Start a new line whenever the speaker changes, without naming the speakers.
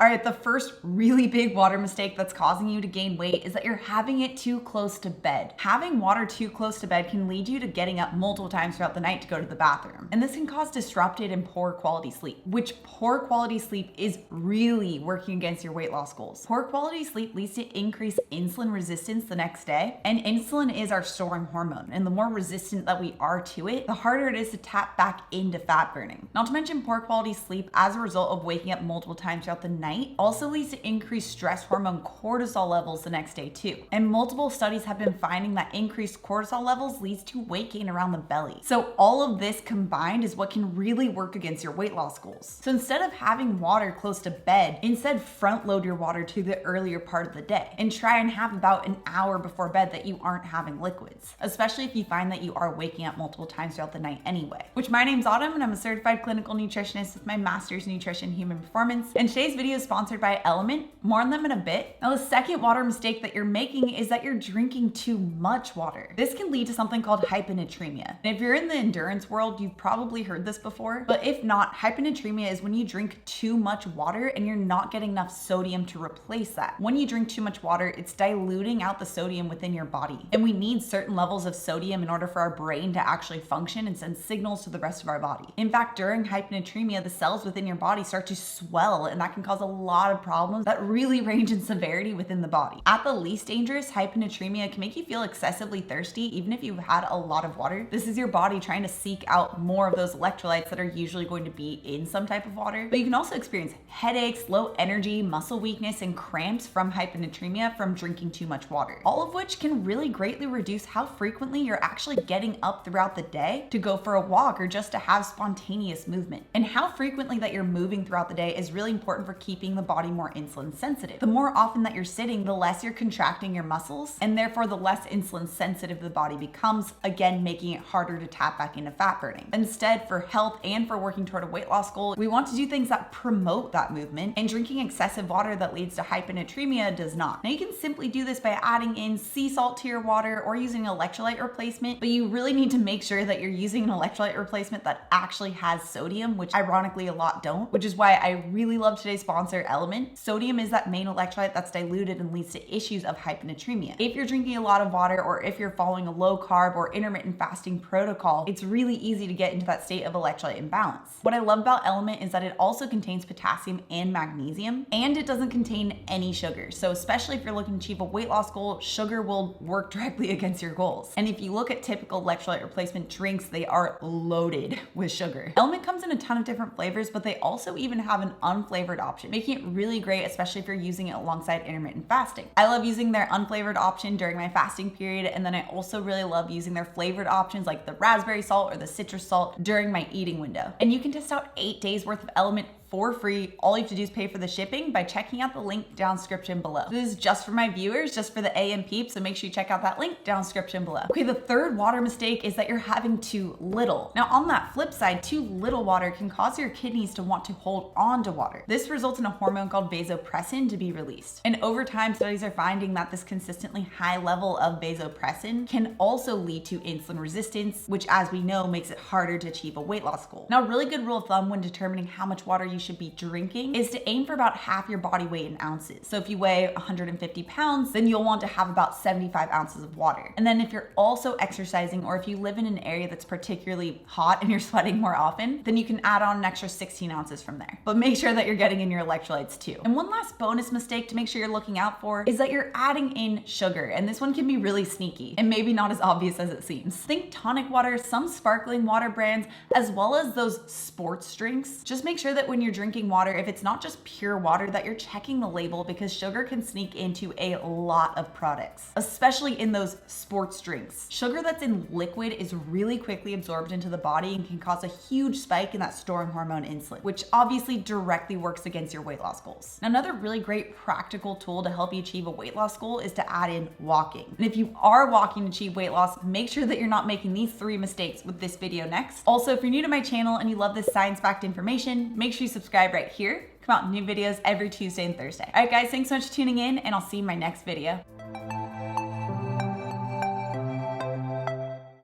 All right, the first really big water mistake that's causing you to gain weight is that you're having it too close to bed. Having water too close to bed can lead you to getting up multiple times throughout the night to go to the bathroom. And this can cause disrupted and poor quality sleep, which poor quality sleep is really working against your weight loss goals. Poor quality sleep leads to increased insulin resistance the next day. And insulin is our storing hormone. And the more resistant that we are to it, the harder it is to tap back into fat burning. Not to mention poor quality sleep as a result of waking up multiple times throughout the night also leads to increased stress hormone cortisol levels the next day too. And multiple studies have been finding that increased cortisol levels leads to weight gain around the belly. So all of this combined is what can really work against your weight loss goals. So instead of having water close to bed, instead front load your water to the earlier part of the day and try and have about an hour before bed that you aren't having liquids, especially if you find that you are waking up multiple times throughout the night anyway. Which my name's Autumn and I'm a certified clinical nutritionist with my master's in nutrition human performance. And today's video is sponsored by LMNT. More on them in a bit. Now, the second water mistake that you're making is that you're drinking too much water. This can lead to something called hyponatremia. And if you're in the endurance world, you've probably heard this before, but if not, hyponatremia is when you drink too much water and you're not getting enough sodium to replace that. When you drink too much water, it's diluting out the sodium within your body. And we need certain levels of sodium in order for our brain to actually function and send signals to the rest of our body. In fact, during hyponatremia, the cells within your body start to swell, and that can cause a lot of problems that really range in severity within the body. At the least dangerous, hyponatremia can make you feel excessively thirsty even if you've had a lot of water. This is your body trying to seek out more of those electrolytes that are usually going to be in some type of water. But you can also experience headaches, low energy, muscle weakness, and cramps from hyponatremia from drinking too much water. All of which can really greatly reduce how frequently you're actually getting up throughout the day to go for a walk or just to have spontaneous movement. And how frequently that you're moving throughout the day is really important for keeping the body more insulin sensitive. The more often that you're sitting, the less you're contracting your muscles, and therefore the less insulin sensitive the body becomes, again making it harder to tap back into fat burning. Instead, for health and for working toward a weight loss goal, we want to do things that promote that movement, and drinking excessive water that leads to hyponatremia does not. Now you can simply do this by adding in sea salt to your water or using an electrolyte replacement, but you really need to make sure that you're using an electrolyte replacement that actually has sodium, which ironically a lot don't, which is why I really love today's sponsor, LMNT. Sodium is that main electrolyte that's diluted and leads to issues of hyponatremia. If you're drinking a lot of water or if you're following a low carb or intermittent fasting protocol, it's really easy to get into that state of electrolyte imbalance. What I love about LMNT is that it also contains potassium and magnesium, and it doesn't contain any sugar. So especially if you're looking to achieve a weight loss goal, sugar will work directly against your goals. And if you look at typical electrolyte replacement drinks, they are loaded with sugar. LMNT comes in a ton of different flavors, but they also even have an unflavored option, making it really great, especially if you're using it alongside intermittent fasting. I love using their unflavored option during my fasting period, and then I also really love using their flavored options like the raspberry salt or the citrus salt during my eating window. And you can test out 8 days worth of LMNT for free. All you have to do is pay for the shipping by checking out the link down description below. This is just for my viewers, just for the AM peeps, so make sure you check out that link down description below. Okay, the third water mistake is that you're having too little. Now on that flip side, too little water can cause your kidneys to want to hold on to water. This results in a hormone called vasopressin to be released. And over time, studies are finding that this consistently high level of vasopressin can also lead to insulin resistance, which as we know makes it harder to achieve a weight loss goal. Now, a really good rule of thumb when determining how much water you should be drinking is to aim for about half your body weight in ounces. So if you weigh 150 pounds, then you'll want to have about 75 ounces of water. And then if you're also exercising, or if you live in an area that's particularly hot and you're sweating more often, then you can add on an extra 16 ounces from there. But make sure that you're getting in your electrolytes too. And one last bonus mistake to make sure you're looking out for is that you're adding in sugar. And this one can be really sneaky and maybe not as obvious as it seems. Think tonic water, some sparkling water brands, as well as those sports drinks. Just make sure that when you're drinking water, if it's not just pure water, that you're checking the label, because sugar can sneak into a lot of products, especially in those sports drinks. Sugar that's in liquid is really quickly absorbed into the body and can cause a huge spike in that storing hormone insulin, which obviously directly works against your weight loss goals. Now, another really great practical tool to help you achieve a weight loss goal is to add in walking. And if you are walking to achieve weight loss, make sure that you're not making these 3 mistakes with this video next. Also, if you're new to my channel and you love this science-backed information, make sure you subscribe right here. Come out new videos every Tuesday and Thursday. All right, guys, thanks so much for tuning in, and I'll see you in my next video.